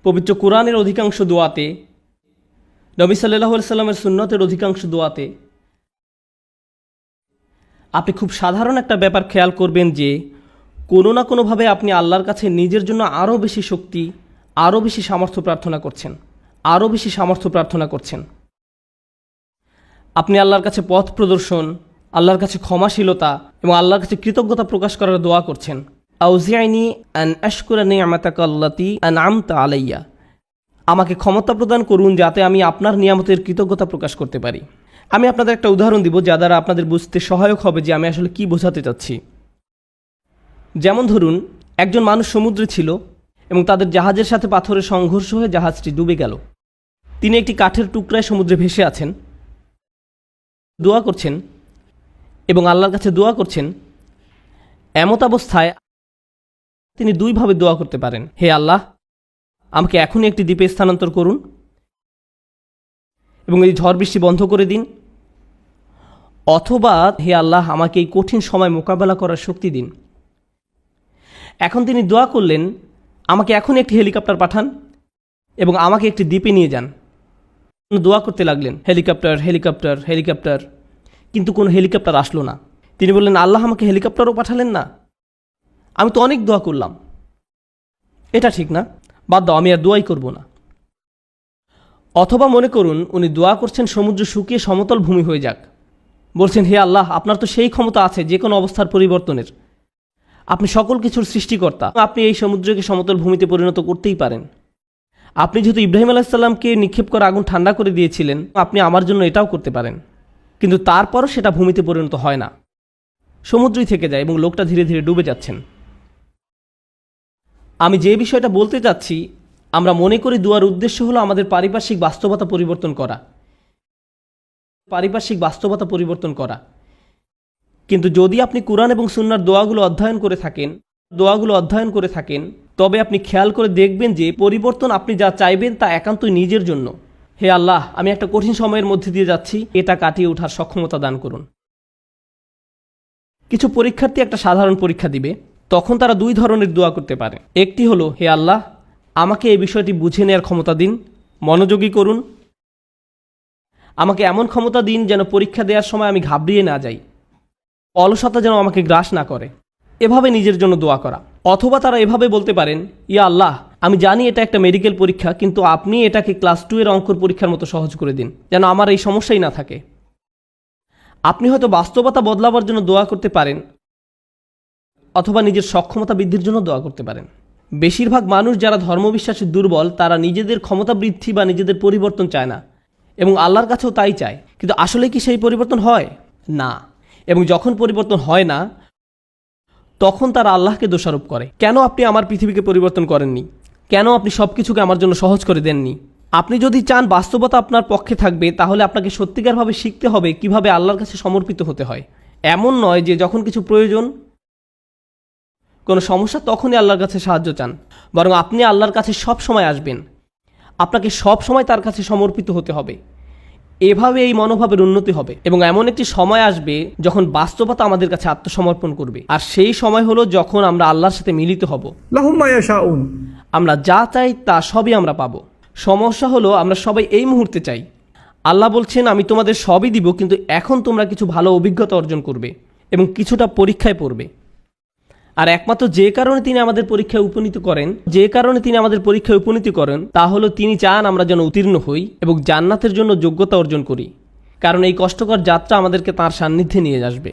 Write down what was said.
পবিত্র কোরআনের অধিকাংশ দোয়াতে, নবী সাল্লাল্লাহু আলাইহি সাল্লামের সুন্নতের অধিকাংশ দোয়াতে আপনি খুব সাধারণ একটা ব্যাপার খেয়াল করবেন যে কোনো না কোনোভাবে আপনি আল্লাহর কাছে নিজের জন্য আরও বেশি শক্তি, আরও বেশি সামর্থ্য প্রার্থনা করছেন, আরও বেশি সামর্থ্য প্রার্থনা করছেন। আপনি আল্লাহর কাছে পথ প্রদর্শন, আল্লাহর কাছে ক্ষমাশীলতা এবং আল্লাহর কাছে কৃতজ্ঞতা প্রকাশ করার দোয়া করছেন। আউজিআইনি আন আশকুরা নি'মাতাকা আল্লাতী আন'আমতা আলাইয়া, আমাকে ক্ষমতা প্রদান করুন যাতে আমি আপনার নিয়ামতের কৃতজ্ঞতা প্রকাশ করতে পারি। আমি আপনাদের একটা উদাহরণ দিব যা দ্বারা আপনাদের বুঝতে সহায়ক হবে যে আমি আসলে কি বোঝাতে চাচ্ছি। যেমন ধরুন, একজন মানুষ সমুদ্রে ছিল এবং তাদের জাহাজের সাথে পাথরের সংঘর্ষ হয়ে জাহাজটি ডুবে গেল। তিনি একটি কাঠের টুকরায় সমুদ্রে ভেসে আছেন, দোয়া করছেন এবং আল্লাহর কাছে দোয়া করছেন। এমত অবস্থায় তিনি দুইভাবে দোয়া করতে পারেন: হে আল্লাহ, আমাকে এখনই একটি দ্বীপে স্থানান্তর করুন এবং এই ঝড় বৃষ্টি বন্ধ করে দিন, অথবা হে আল্লাহ, আমাকে এই কঠিন সময় মোকাবেলা করার শক্তি দিন। এখন তিনি দোয়া করলেন, আমাকে এখনই একটি হেলিকপ্টার পাঠান এবং আমাকে একটি দ্বীপে নিয়ে যান। দোয়া করতে লাগলেন, হেলিকপ্টার হেলিকপ্টার হেলিকপ্টার, কিন্তু কোনো হেলিকপ্টার আসলো না। তিনি বললেন, আল্লাহ, আমাকে হেলিকপ্টারও পাঠালেন না, আমি তো অনেক দোয়া করলাম, এটা ঠিক না, বাদ দাও, আমি আর দোয়াই করব না। অথবা মনে করুন উনি দোয়া করছেন সমুদ্র শুকিয়ে সমতল ভূমি হয়ে যাক, বলছেন, হে আল্লাহ, আপনার তো সেই ক্ষমতা আছে যে কোনো অবস্থার পরিবর্তনের, আপনি সকল কিছুর সৃষ্টিকর্তা, আপনি এই সমুদ্রকে সমতল ভূমিতে পরিণত করতেই পারেন। আপনি যেহেতু ইব্রাহিম আলাইহিস সালামকে নিক্ষেপ করা আগুন ঠান্ডা করে দিয়েছিলেন, আপনি আমার জন্য এটাও করতে পারেন। কিন্তু তারপরও সেটা ভূমিতে পরিণত হয় না, সমুদ্রই থেকে যায় এবং লোকটা ধীরে ধীরে ডুবে যাচ্ছেন। আমি যে বিষয়টা বলতে চাচ্ছি, আমরা মনে করি দোয়ার উদ্দেশ্য হলো আমাদের পারিপার্শ্বিক বাস্তবতা পরিবর্তন করা। কিন্তু যদি আপনি কুরআন এবং সুন্নাহর দোয়াগুলো অধ্যয়ন করে থাকেন, তবে আপনি খেয়াল করে দেখবেন যে পরিবর্তন আপনি যা চাইবেন তা একান্তই নিজের জন্য। হে আল্লাহ, আমি একটা কঠিন সময়ের মধ্যে দিয়ে যাচ্ছি, এটা কাটিয়ে ওঠার সক্ষমতা দান করুন। কিছু পরীক্ষার্থী একটা সাধারণ পরীক্ষা দিবে, তখন তারা দুই ধরনের দোয়া করতে পারে। একটি হলো, হে আল্লাহ, আমাকে এই বিষয়টি বুঝে নেওয়ার ক্ষমতা দিন, মনোযোগী করুন, আমাকে এমন ক্ষমতা দিন যেন পরীক্ষা দেওয়ার সময় আমি ঘাবড়িয়ে না যাই, অলসতা যেন আমাকে গ্রাস না করে, এভাবে নিজের জন্য দোয়া করা। অথবা তারা এভাবে বলতে পারেন, ইয়া আল্লাহ, আমি জানি এটা একটা মেডিকেল পরীক্ষা, কিন্তু আপনি এটাকে ক্লাস 2 এর অঙ্কর পরীক্ষার মতো সহজ করে দিন, যেন আমার এই সমস্যাই না থাকে। আপনি হয়তো বাস্তবতা বদলাবার জন্য দোয়া করতে পারেন, অথবা নিজের সক্ষমতা বৃদ্ধির জন্য দোয়া করতে পারেন। বেশিরভাগ মানুষ যারা ধর্মবিশ্বাসে দুর্বল, তারা নিজেদের ক্ষমতা বৃদ্ধি বা নিজেদের পরিবর্তন চায় না, এবং আল্লাহর কাছেও তাই চায়। কিন্তু আসলে কি সেই পরিবর্তন হয় না? এবং যখন পরিবর্তন হয় না, তখন তারা আল্লাহকে দোষারোপ করে, কেন আপনি আমার পৃথিবীকে পরিবর্তন করেননি, কেন আপনি সব কিছুকে আমার জন্য সহজ করে দেননি। আপনি যদি চান বাস্তবতা আপনার পক্ষে থাকবে, তাহলে আপনাকে সত্যিকারভাবে শিখতে হবে কিভাবে আল্লাহর কাছে সমর্পিত হতে হয়। এমন নয় যে যখন কিছু প্রয়োজন, কোনো সমস্যা, তখনই আল্লাহর কাছে সাহায্য চান, বরং আপনি আল্লাহর কাছে সব সময় আসবেন, আপনাকে সব সময় তার কাছে সমর্পিত হতে হবে। এভাবে এই মনোভাবের উন্নতি হবে এবং এমন একটি সময় আসবে যখন বাস্তবতা আমাদের কাছে আত্মসমর্পণ করবে। আর সেই সময় হলো যখন আমরা আল্লাহর সাথে মিলিত হব। লাহুম মা ইয়াশাউন, আমরা যা চাই তা সবই আমরা পাবো। সমস্যা হলো আমরা সবাই এই মুহূর্তে চাই। আল্লাহ বলছেন, আমি তোমাদের সবই দিব, কিন্তু এখন তোমরা কিছু ভালো অভিজ্ঞতা অর্জন করবে এবং কিছুটা পরীক্ষায় পড়বে। আর একমাত্র যে কারণে তিনি আমাদের পরীক্ষায় উপনীত করেন তা হলো তিনি চান আমরা যেন উত্তীর্ণ হই এবং জান্নাতের জন্য যোগ্যতা অর্জন করি, কারণ এই কষ্টকর যাত্রা আমাদেরকে তাঁর সান্নিধ্যে নিয়ে আসবে।